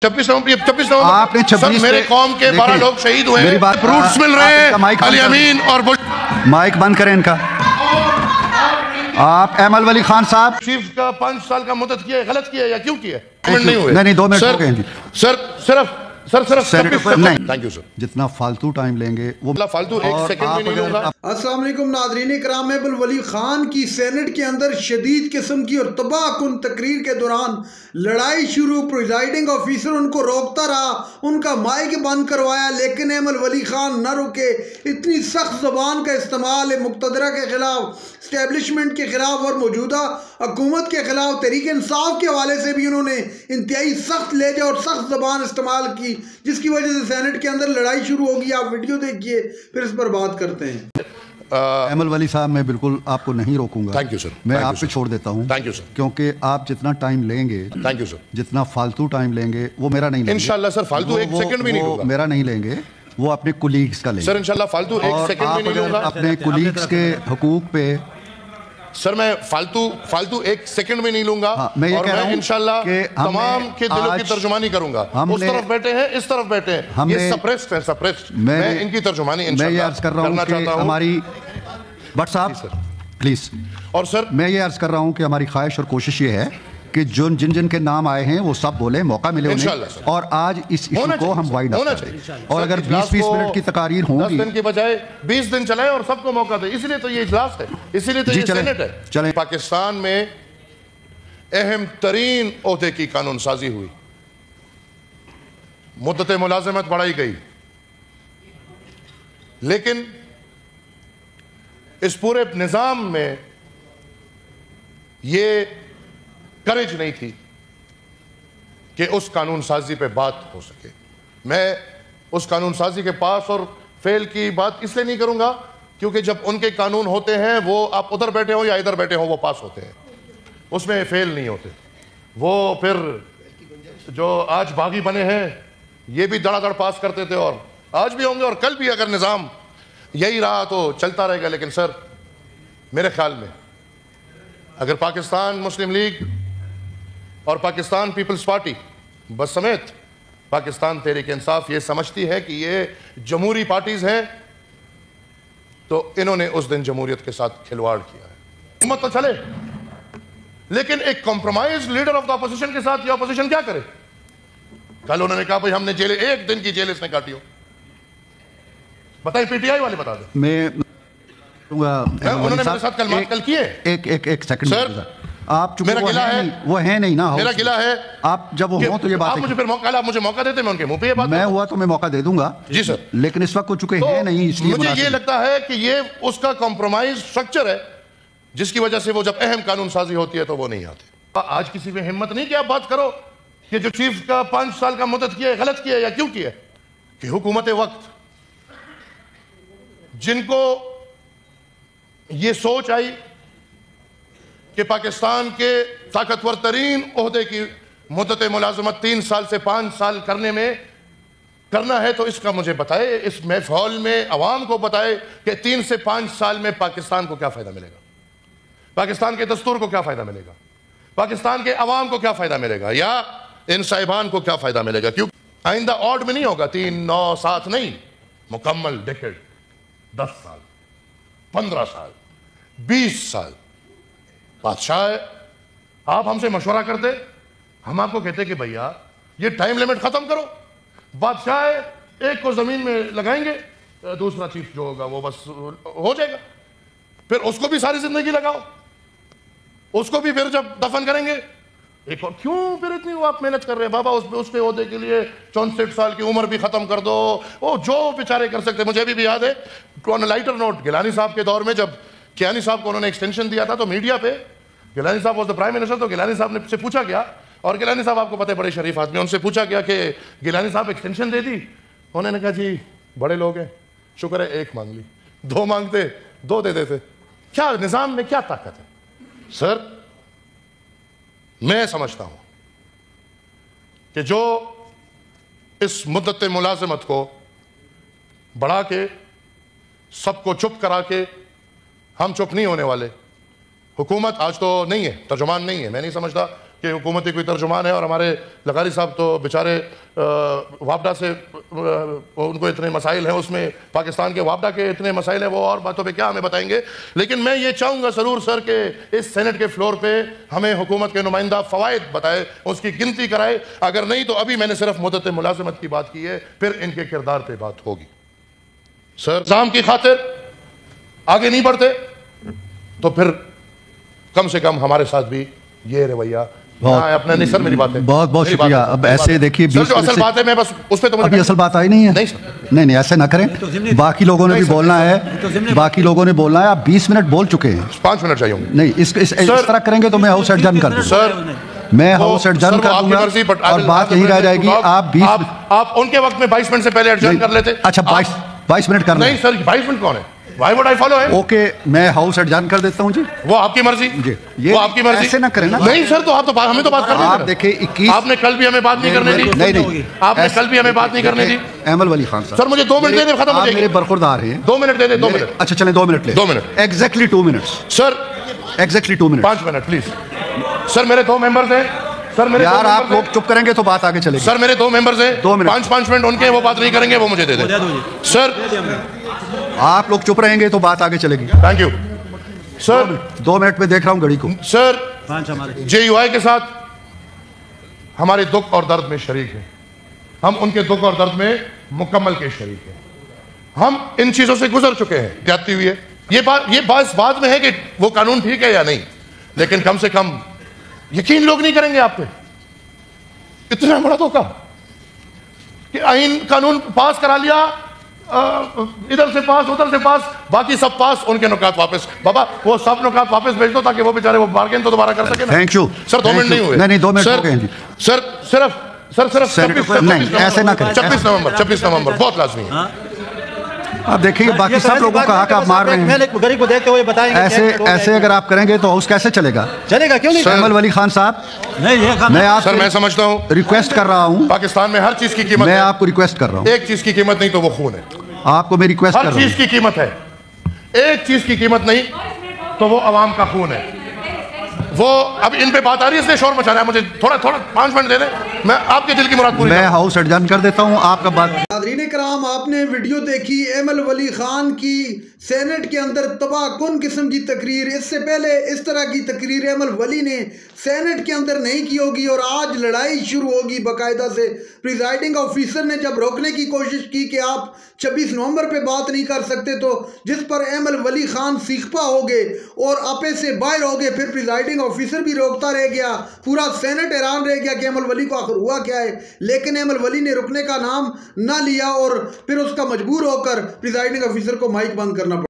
26 नवंबर आपने 26 मेरे कौम के 12 लोग शहीद हुए, मेरी बात फ्रूट्स मिल रहे हैं अली अमीन और माइक बंद करें इनका। आप अहमद वली खान साहब चीफ का 5 साल का मुद्दत किया, गलत किया या क्यों किया? नहीं हुए। नहीं 2 मिनट हो गए सर नहीं, थैंक यू सर। जितना फालतू टाइम लेंगे वो फालतू एक सेकंड भी नहीं लूंगा। अस्सलाम वालेकुम नाज़रीन इकराम। अहमद वली खान की सेनेट के अंदर शदीद किस्म की और तबाहकुन तकरीर के दौरान लड़ाई शुरू। प्रिजाइडिंग ऑफिसर उनको रोकता रहा, उनका माइक बंद करवाया, लेकिन अहमद वली खान न रुके। इतनी सख्त ज़बान का इस्तेमाल है मुक़्तदरा के ख़िलाफ़, इस्टेब्लिशमेंट के ख़िलाफ़ और मौजूदा हुकूमत के ख़िलाफ़। तहरीक इंसाफ के हवाले से भी उन्होंने इंतहाई सख्त लहजा और सख्त ज़बान इस्तेमाल की, जिसकी वजह से सेनेट के अंदर लड़ाई शुरू होगी। आप वीडियो देखिए, फिर इस पर बात करते हैं। अहमद वली साहब, मैं बिल्कुल आपको नहीं रोकूंगा। Thank you sir. मैं आप पे छोड़ देता हूँ। Thank you sir. क्योंकि आप जितना टाइम लेंगे, थैंक यू सर, जितना फालतू टाइम लेंगे वो मेरा नहीं लेंगे। इंशाल्लाह सर, फालतू एक सेकंड भी नहीं लूंगा। मेरा नहीं लेंगे, वो अपने कुलीग्स का लेंगे सर। इंशाल्लाह फालतू एक सेकंड भी नहीं लूंगा। अपने कुलीग्स के हुकूक पे सर मैं फालतू एक सेकंड में नहीं लूंगा। मैं और मैं इंशाल्लाह तमाम के दिलों की तर्जुमानी करूंगा। उस तरफ बैठे हैं, इस तरफ बैठे हैं, ये सप्रेस्ड है, सप्रेस्ड। मैं इनकी तर्जुमानी इंशाल्लाह करना चाहता हूं। हमारी बट साहब प्लीज। और सर मैं ये अर्ज कर रहा हूं कि हमारी ख्वाहिश और कोशिश ये है कि जिन के नाम आए हैं वो सब बोले, मौका मिले उन्हें। और आज इस इशू को हम वाइड अप करें। और अगर 20-20 मिनट की तकारीर होंगी, 10 दिन की बजाय 20 दिन चलाए और सबको मौका दे। इसलिए तो ये इजलास है, इसीलिए तो ये सेनेट है। चलें। पाकिस्तान में अहम तरीन ओहदे की कानून साजी हुई, मुद्दत मुलाजमत बढ़ाई गई, लेकिन इस पूरे निजाम में ये करेज नहीं थी कि उस कानून साजी पे बात हो सके। मैं उस कानून साजी के पास और फेल की बात इसलिए नहीं करूंगा क्योंकि जब उनके कानून होते हैं, वो आप उधर बैठे हो या इधर बैठे हो, वो पास होते हैं, उसमें फेल नहीं होते। वो फिर जो आज बागी बने हैं, ये भी धड़ाधड़ पास करते थे और आज भी होंगे और कल भी अगर निज़ाम यही रहा तो चलता रहेगा। लेकिन सर मेरे ख्याल में अगर पाकिस्तान मुस्लिम लीग और पाकिस्तान पीपल्स पार्टी बस समेत पाकिस्तान तहरीक इंसाफ ये समझती है कि ये जमहूरी पार्टीज हैं, तो इन्होंने उस दिन जमहूरियत के साथ खिलवाड़ किया है। हिम्मत तो चले, लेकिन एक compromise leader of the opposition के साथ ये अपोजिशन क्या करे? कल उन्होंने कहा भाई हमने जेल, 1 दिन की जेल इसने काटी हो। बताइए, पीटीआई वाले बता दें। मैं उन्होंने मेरे साथ कल किए। एक सेकंड सर, आप मेरा गिला है, वो है नहीं ना, मेरा गिला है। आप जब वो हो तो ये बात आप मुझे फिर मौका देते, मैं उनके मुंह पे ये बात मैं हुआ तो मैं मौका दे दूंगा जी सर। लेकिन इस वक्त हो चुके हैं नहीं, इसलिए मुझे ये लगता है कि ये उसका कॉम्प्रोमाइज स्ट्रक्चर है जिसकी वजह से वो जब अहम कानून साजी होती है तो वो नहीं आते। आज किसी में हिम्मत नहीं कि आप बात करो कि जो चीफ का 5 साल का मुद्दत किया, गलत किया या क्यों किया? कि हुकूमत वक्त जिनको ये सोच आई कि पाकिस्तान के ताकतवर तरीन ओहदे की मुद्दत मुलाजमत 3 साल से 5 साल करना है, तो इसका मुझे बताए, इस महफिल में अवाम को बताए कि 3 से 5 साल में पाकिस्तान को क्या फायदा मिलेगा, पाकिस्तान के दस्तूर को क्या फायदा मिलेगा, पाकिस्तान के अवाम को क्या फायदा मिलेगा, या इन साहिबान को क्या फायदा मिलेगा। क्यों आइंदा ऑड में नहीं होगा, 3, 9, 7 नहीं, मुकम्मल डेकेड, 10 साल, 15 साल, 20 साल। बादशाह आप हमसे मशवरा करते, हम आपको कहते कि भैया ये टाइम लिमिट खत्म करो। बादशाह एक को जमीन में लगाएंगे, दूसरा चीफ जो होगा वो बस हो जाएगा, फिर उसको भी सारी जिंदगी लगाओ, उसको भी फिर जब दफन करेंगे एक और। क्यों फिर इतनी वो आप मेहनत कर रहे हैं बाबा? उसके ओहदे के लिए 64 साल की उम्र भी खत्म कर दो, वो जो बेचारे कर सकते। मुझे भी याद है ऑन लाइटर नोट, गिलानी साहब के दौर में जब कियानी साहब को उन्होंने एक्सटेंशन दिया था तो मीडिया पे गिलानी साहब वाज द प्राइम मिनिस्टर, तो गिलानी साहब ने से पूछा गया, और गिलानी साहब आपको पता है बड़े शरीफ आदमी, उनसे पूछा गया कि गिलानी साहब एक्सटेंशन दे दी? उन्होंने कहा जी बड़े लोग हैं, शुक्र है 1 मांग ली, 2 मांगते 2 दे देते। क्या निजाम में क्या ताकत है? सर मैं समझता हूं कि जो इस मुद्दत मुलाजमत को बढ़ा के सबको चुप करा के, हम चुप नहीं होने वाले। हुकूमत आज तो नहीं है, तर्जुमान नहीं है, मैं नहीं समझता کہ حکومتی کوئی ترجمان ہے, اور ہمارے لغاری صاحب تو بیچارے وابڈا سے ان کو اتنے مسائل ہیں, اس میں پاکستان کے وابڈا کے اتنے مسائل ہیں, وہ اور باتوں پہ کیا ہمیں بتائیں گے. لیکن میں یہ چاہوں گا ضرور سر کہ اس سینٹ کے فلور پہ ہمیں حکومت کے نمائندہ فوائد بتائے, اس کی گنتی کرائے. اگر نہیں تو ابھی میں نے صرف مدت ملازمت کی بات کی ہے, پھر ان کے کردار پہ بات ہوگی. سر نظام کی خاطر آگے نہیں بڑھتے تو پھر کم سے کم ہمارے ساتھ بھی یہ رویہ اپنا نہیں. سر میری بات ہے, بہت بہت شکریہ. اب ایسے دیکھیے اصل بات ہے, میں بس اس پہ تو ابھی اصل بات آئی نہیں ہے. نہیں ایسے نہ کریں, باقی لوگوں نے بھی بولنا ہے, باقی لوگوں نے بولنا ہے. آپ 20 منٹ بول چکے ہیں, 5 منٹ چاہیے ہوں گے. نہیں اس طرح کریں گے تو میں ہاؤس ایڈجرن کر دوں گا. سر میں ہاؤس ایڈجرن کر دوں گا اور بات یہی رہ جائے گی. آپ ان کے وقت میں 22 منٹ سے پہلے ایڈجرن کر لیتے. اچھا 22 منٹ کرنا. نہیں سر 22 منٹ کون ہے, Why would I follow him? Okay میں ہاؤس ایڈجرن کر دیتا ہوں جی. وہ آپ کی مرضی, وہ آپ کی مرضی. ایسے نہ کریں نا. نہیں سر, تو آپ تو ہمیں تو بات کرنے آپ دیکھیں 21 آپ نے کل بھی ہمیں بات نہیں کرنے دی. نہیں آپ نے کل بھی ہمیں بات نہیں کرنے دی. ایمل ولی خان صاحب سر مجھے 2 منٹ دے دیں, ختم ہو جائے گی. میرے برخوردار ہیں. 2 منٹ دے دیں, 2 منٹ. اچھا چلیں 2 منٹ لیں. 2 minute exactly 2 minutes. Sir exactly 2 minute. 5 minute please. Sir میرے 2 ممبرز ہیں. سر میرے یار آپ لوگ چپ کریں گے تو بات آگے چلے گی. سر میرے 2 ممبرز ہیں, 5 منٹ ان کے, وہ بات نہیں کریں گے, وہ مجھے دے دیں. سر آپ لوگ چپ رہیں گے تو بات آگے چلے گی. Thank you sir. 2 منٹ میں دیکھ رہا ہوں گھڑی کو. سر جے یو آئی کے ساتھ ہمارے دکھ اور درد میں شریک ہیں, ہم ان کے دکھ اور درد میں مکمل کے شریک ہیں. ہم ان چیزوں سے گزر چکے ہیں, جاتی ہوئی ہے. یہ بات بعد میں ہے کہ وہ قانون ٹھیک ہے یا نہیں, لیکن کم سے کم یقین لوگ نہیں کریں گے آپ پہ. اتنا بڑا دھوکہ کہ آئین قانون پاس کرا لیا, ادھر سے پاس ادھر سے پاس, باقی سب پاس, ان کے نکات واپس. بابا وہ سب نکات واپس بھیج دو تاکہ وہ بیچارے وہ بارگین تو دوبارہ کر سکے. Thank you sir. 2 منٹ نہیں ہوئے. نہیں 2 منٹ ہو گئے ہیں جی. سر صرف ایسے نہ کریں. 26 نومبر بہت لازمی ہے. آپ دیکھیے باقی سب لوگوں کا حق آپ مار رہے ہیں. غریب کو دیکھتے ہوئے بتائیں گے ایسے اگر آپ کریں گے تو ہاؤس کیسے چلے گا. کیوں نہیں. ایمل ولی خان صاحب میں آپ سر میں سمجھتا ہوں ریکویسٹ کر رہا ہوں, پاکستان میں ہر چیز کی قیمت, میں آپ کو ریکویسٹ کر رہا ہوں, ایک چیز کی قیمت نہیں تو وہ خون ہے. آپ کو میں ریکویسٹ کر رہا ہوں, ہر چیز کی قیمت ہے, ایک چیز کی قیمت نہیں تو وہ عوام کا خون ہے. وہ اب ان پہ بات آ رہی ہے, اس لیے شور مچانا ہے. مجھے تھوڑا 5 منٹ دے دیں, میں آپ کے دل کی مراد پوری. میں ہاؤس ایڈجرن کر دیتا ہوں, آپ کا بات. ناظرین کرام, آپ نے ویڈیو دیکھی ایمل ولی خان کی سینٹ کے اندر تباہ کن قسم کی تقریر. اس سے پہلے اس طرح کی تقریر ایمل ولی نے سینٹ کے اندر نہیں کی ہوگی, اور آج لڑائی شروع ہوگی باقاعدہ سے. پریزائڈنگ آفیسر نے جب روکنے کی کوشش کی کہ آپ 26 نومبر پہ بات نہیں کر سکتے, تو جس پر ایمل ولی خان سیخپا ہو گئے اور آپے سے باہر ہو گئے. پھر پریزائڈنگ آفیسر بھی روکتا رہ گیا, پورا سینٹ حیران رہ گیا کہ ایمل ولی کو آخر ہوا کیا ہے. لیکن ایمل ولی نے رکنے کا نام نہ لیا, اور پھر اس کا مجبور ہو کر پریزائڈنگ آفیسر کو مائک بند کرنا پڑا.